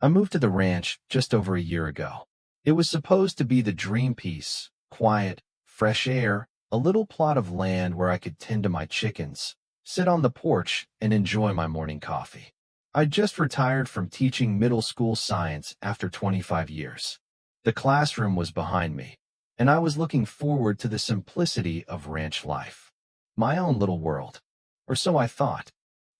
I moved to the ranch just over a year ago. It was supposed to be the dream piece, quiet, fresh air, a little plot of land where I could tend to my chickens, sit on the porch, and enjoy my morning coffee. I'd just retired from teaching middle school science after 25 years. The classroom was behind me, and I was looking forward to the simplicity of ranch life. My own little world. Or so I thought.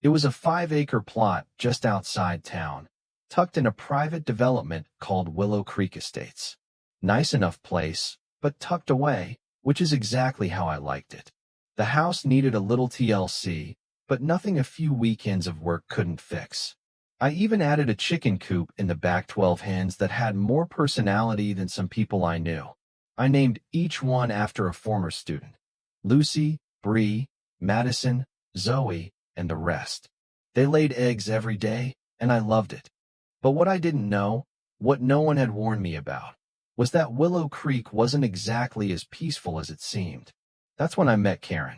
It was a 5-acre plot just outside town, tucked in a private development called Willow Creek Estates. Nice enough place, but tucked away, which is exactly how I liked it. The house needed a little TLC, but nothing a few weekends of work couldn't fix. I even added a chicken coop in the back, 12 hens that had more personality than some people I knew. I named each one after a former student. Lucy, Bree, Madison, Zoe, and the rest. They laid eggs every day, and I loved it. But what I didn't know, what no one had warned me about, was that Willow Creek wasn't exactly as peaceful as it seemed. That's when I met Karen.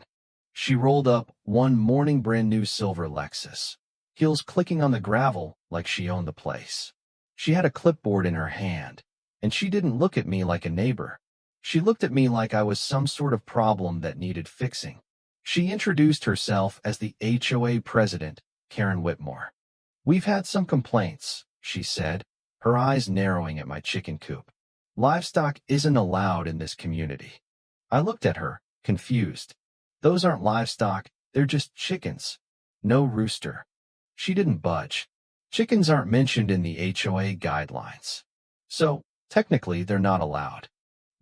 She rolled up one morning, brand new silver Lexus, heels clicking on the gravel like she owned the place. She had a clipboard in her hand, and she didn't look at me like a neighbor. She looked at me like I was some sort of problem that needed fixing. She introduced herself as the HOA president, Karen Whitmore. "We've had some complaints," she said, her eyes narrowing at my chicken coop. "Livestock isn't allowed in this community." I looked at her, confused. "Those aren't livestock, they're just chickens. No rooster." She didn't budge. "Chickens aren't mentioned in the HOA guidelines. So, technically, they're not allowed."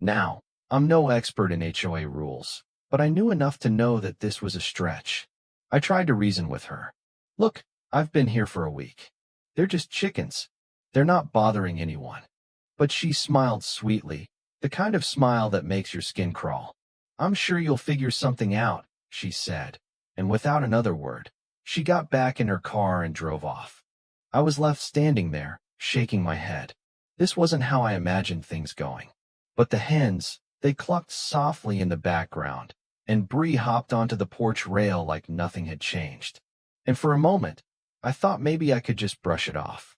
Now, I'm no expert in HOA rules, but I knew enough to know that this was a stretch. I tried to reason with her. "Look, I've been here for a week. They're just chickens. They're not bothering anyone." But she smiled sweetly, the kind of smile that makes your skin crawl. "I'm sure you'll figure something out," she said, and without another word, she got back in her car and drove off. I was left standing there, shaking my head. This wasn't how I imagined things going. But the hens, they clucked softly in the background, and Bree hopped onto the porch rail like nothing had changed. And for a moment, I thought maybe I could just brush it off.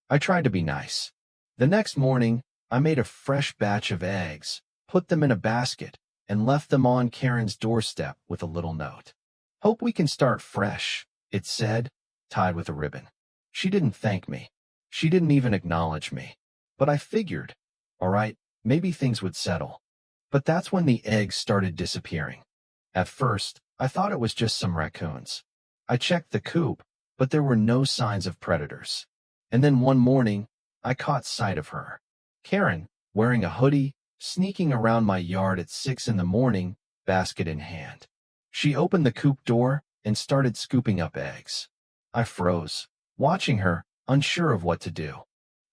I tried to be nice. The next morning, I made a fresh batch of eggs, put them in a basket, and left them on Karen's doorstep with a little note. "Hope we can start fresh," it said, tied with a ribbon. She didn't thank me. She didn't even acknowledge me. But I figured, all right, maybe things would settle. But that's when the eggs started disappearing. At first, I thought it was just some raccoons. I checked the coop, but there were no signs of predators. And then one morning, I caught sight of her. Karen, wearing a hoodie, sneaking around my yard at 6 in the morning, basket in hand. She opened the coop door and started scooping up eggs. I froze, watching her, unsure of what to do.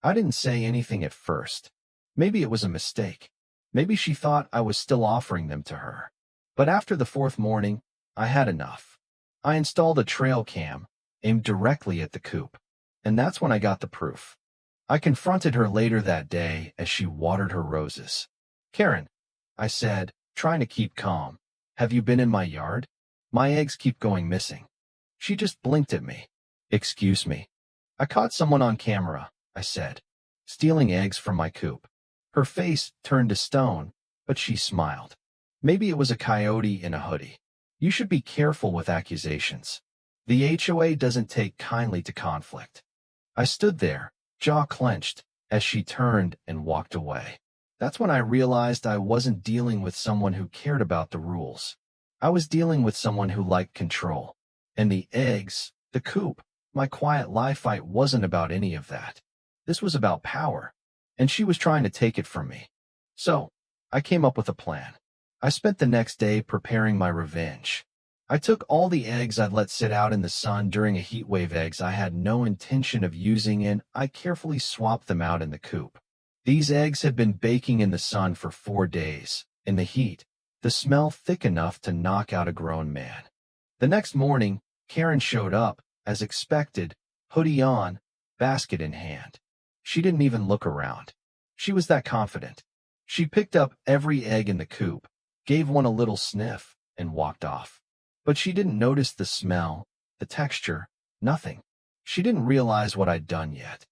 I didn't say anything at first. Maybe it was a mistake. Maybe she thought I was still offering them to her. But after the 4th morning, I had enough. I installed a trail cam, aimed directly at the coop. And that's when I got the proof. I confronted her later that day as she watered her roses. "Karen," I said, trying to keep calm, "have you been in my yard? My eggs keep going missing." She just blinked at me. "Excuse me." "I caught someone on camera," I said, "stealing eggs from my coop." Her face turned to stone, but she smiled. "Maybe it was a coyote in a hoodie. You should be careful with accusations. The HOA doesn't take kindly to conflict." I stood there, jaw clenched, as she turned and walked away. That's when I realized I wasn't dealing with someone who cared about the rules. I was dealing with someone who liked control. And the eggs, the coop, my quiet lie fight wasn't about any of that. This was about power, and she was trying to take it from me. So, I came up with a plan. I spent the next day preparing my revenge. I took all the eggs I'd let sit out in the sun during a heat wave, eggs I had no intention of using, and I carefully swapped them out in the coop. These eggs had been baking in the sun for 4 days, in the heat, the smell thick enough to knock out a grown man. The next morning, Karen showed up, as expected, hoodie on, basket in hand. She didn't even look around. She was that confident. She picked up every egg in the coop, gave one a little sniff, and walked off. But she didn't notice the smell, the texture, nothing. She didn't realize what I'd done yet.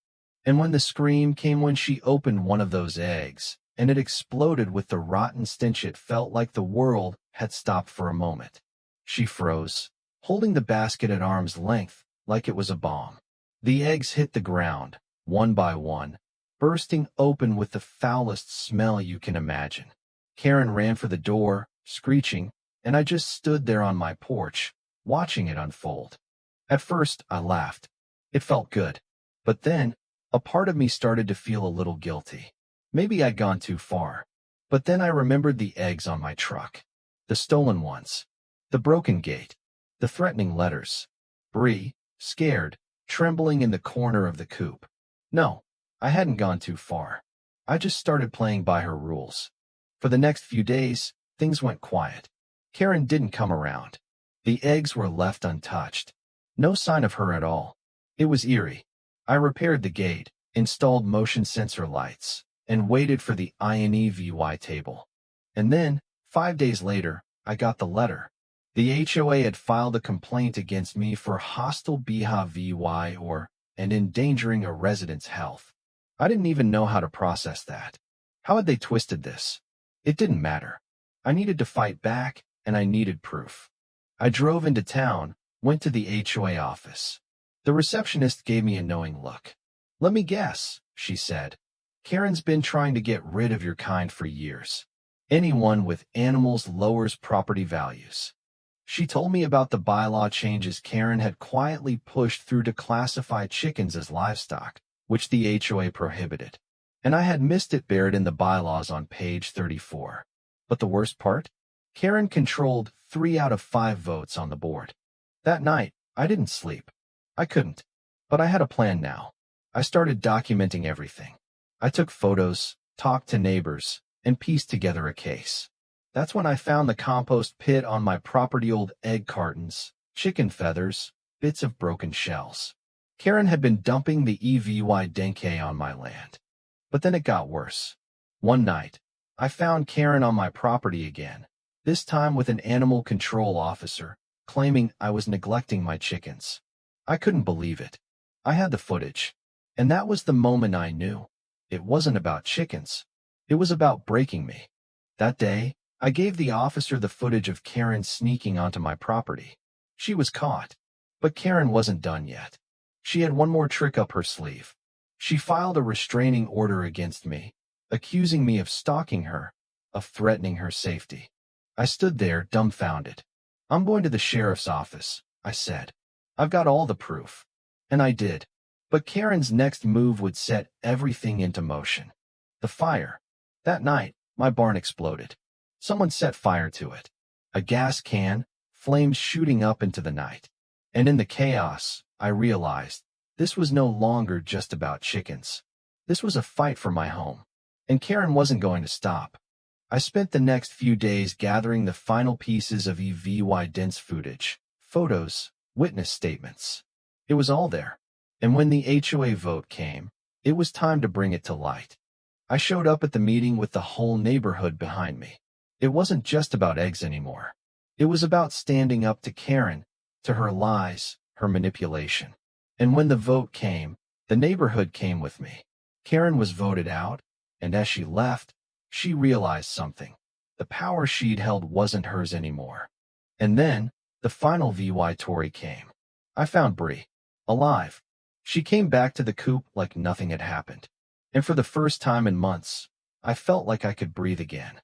And when the scream came when she opened one of those eggs, and it exploded with the rotten stench, it felt like the world had stopped for a moment. She froze, holding the basket at arm's length like it was a bomb. The eggs hit the ground, one by one, bursting open with the foulest smell you can imagine. Karen ran for the door, screeching, and I just stood there on my porch, watching it unfold. At first, I laughed. It felt good. But then, a part of me started to feel a little guilty. Maybe I'd gone too far. But then I remembered the eggs on my truck. The stolen ones. The broken gate. The threatening letters. Bree, scared, trembling in the corner of the coop. No, I hadn't gone too far. I just started playing by her rules. For the next few days, things went quiet. Karen didn't come around. The eggs were left untouched. No sign of her at all. It was eerie. I repaired the gate, installed motion sensor lights, and waited for the INEVY table. And then, 5 days later, I got the letter. The HOA had filed a complaint against me for hostile behavior and endangering a resident's health. I didn't even know how to process that. How had they twisted this? It didn't matter. I needed to fight back, and I needed proof. I drove into town, went to the HOA office. The receptionist gave me a knowing look. "Let me guess," she said. "Karen's been trying to get rid of your kind for years. Anyone with animals lowers property values." She told me about the bylaw changes Karen had quietly pushed through to classify chickens as livestock, which the HOA prohibited. And I had missed it buried in the bylaws on page 34. But the worst part? Karen controlled 3 out of 5 votes on the board. That night, I didn't sleep. I couldn't. But I had a plan now. I started documenting everything. I took photos, talked to neighbors, and pieced together a case. That's when I found the compost pit on my property, old egg cartons, chicken feathers, bits of broken shells. Karen had been dumping the EVY denke on my land. But then it got worse. One night, I found Karen on my property again, this time with an animal control officer, claiming I was neglecting my chickens. I couldn't believe it. I had the footage. And that was the moment I knew. It wasn't about chickens. It was about breaking me. That day, I gave the officer the footage of Karen sneaking onto my property. She was caught. But Karen wasn't done yet. She had one more trick up her sleeve. She filed a restraining order against me, accusing me of stalking her, of threatening her safety. I stood there, dumbfounded. "I'm going to the sheriff's office," I said. "I've got all the proof." And I did. But Karen's next move would set everything into motion. The fire. That night, my barn exploded. Someone set fire to it. A gas can, flames shooting up into the night. And in the chaos, I realized this was no longer just about chickens. This was a fight for my home. And Karen wasn't going to stop. I spent the next few days gathering the final pieces of EVY dense footage, photos, witness statements. It was all there. And when the HOA vote came, it was time to bring it to light. I showed up at the meeting with the whole neighborhood behind me. It wasn't just about eggs anymore. It was about standing up to Karen, to her lies, her manipulation. And when the vote came, the neighborhood came with me. Karen was voted out, and as she left, she realized something. The power she'd held wasn't hers anymore. And then, the final VY Tory came. I found Bree, alive. She came back to the coop like nothing had happened. And for the first time in months, I felt like I could breathe again.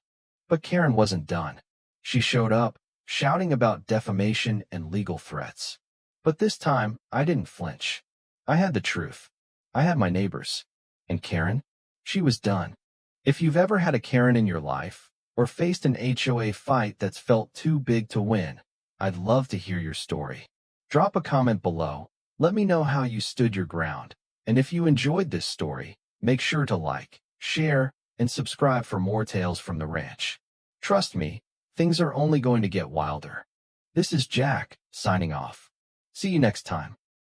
But Karen wasn't done. She showed up, shouting about defamation and legal threats. But this time, I didn't flinch. I had the truth. I had my neighbors. And Karen? She was done. If you've ever had a Karen in your life, or faced an HOA fight that's felt too big to win, I'd love to hear your story. Drop a comment below. Let me know how you stood your ground. And if you enjoyed this story, make sure to like, share, and subscribe for more tales from the ranch. Trust me, things are only going to get wilder. This is Jack, signing off. See you next time.